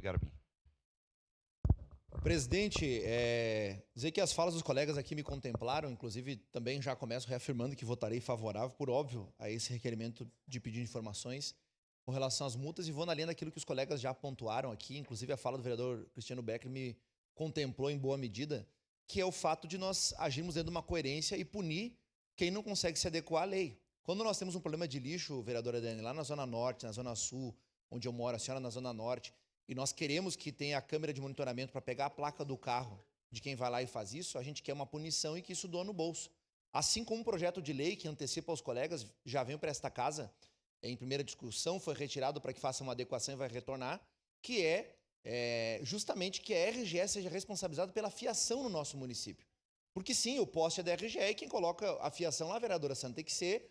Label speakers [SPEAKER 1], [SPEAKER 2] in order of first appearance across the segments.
[SPEAKER 1] Garbim.
[SPEAKER 2] Presidente, dizer que as falas dos colegas aqui me contemplaram, inclusive também já começo reafirmando que votarei favorável, por óbvio, a esse requerimento de pedir informações com relação às multas, e vou na linha daquilo que os colegas já pontuaram aqui, inclusive a fala do vereador Cristiano Becker me contemplou em boa medida, que é o fato de nós agirmos dentro de uma coerência e punir quem não consegue se adequar à lei. Quando nós temos um problema de lixo, vereadora Dani, lá na Zona Norte, na Zona Sul, onde eu moro, a senhora na Zona Norte, e nós queremos que tenha a câmera de monitoramento para pegar a placa do carro de quem vai lá e faz isso, a gente quer uma punição e que isso doa no bolso. Assim como um projeto de lei que antecipa aos colegas, já veio para esta casa, em primeira discussão, foi retirado para que faça uma adequação e vai retornar, que justamente que a RGE seja responsabilizada pela fiação no nosso município. Porque sim, o poste é da RGE e quem coloca a fiação lá, vereadora Santa, tem que ser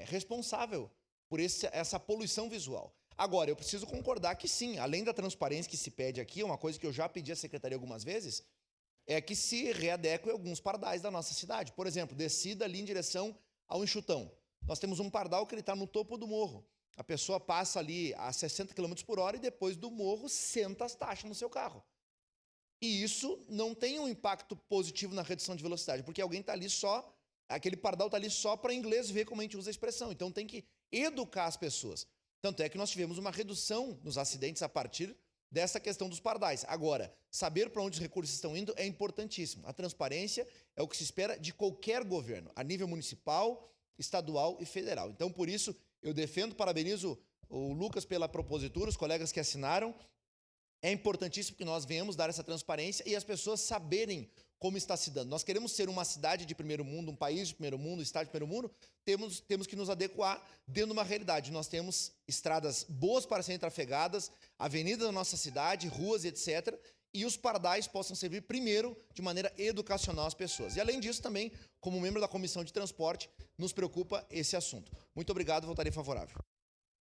[SPEAKER 2] responsável por essa poluição visual. Agora, eu preciso concordar que sim, além da transparência que se pede aqui, uma coisa que eu já pedi à secretaria algumas vezes, é que se readequem alguns pardais da nossa cidade. Por exemplo, descida ali em direção ao Enxutão. Nós temos um pardal que ele está no topo do morro. A pessoa passa ali a 60 km por hora e depois do morro senta as taxas no seu carro. E isso não tem um impacto positivo na redução de velocidade, porque alguém está ali só, aquele pardal está ali só para inglês ver como a gente usa a expressão. Então tem que educar as pessoas. Tanto é que nós tivemos uma redução nos acidentes a partir dessa questão dos pardais. Agora, saber para onde os recursos estão indo é importantíssimo. A transparência é o que se espera de qualquer governo, a nível municipal, estadual e federal. Então, por isso, eu defendo, parabenizo o Lucas pela propositura, os colegas que assinaram. É importantíssimo que nós venhamos dar essa transparência e as pessoas saberem como está se dando. Nós queremos ser uma cidade de primeiro mundo, um país de primeiro mundo, um estado de primeiro mundo, temos que nos adequar dentro de uma realidade. Nós temos estradas boas para serem trafegadas, avenidas da nossa cidade, ruas e etc., e os pardais possam servir primeiro de maneira educacional às pessoas. E além disso também, como membro da Comissão de Transporte, nos preocupa esse assunto. Muito obrigado, votarei favorável.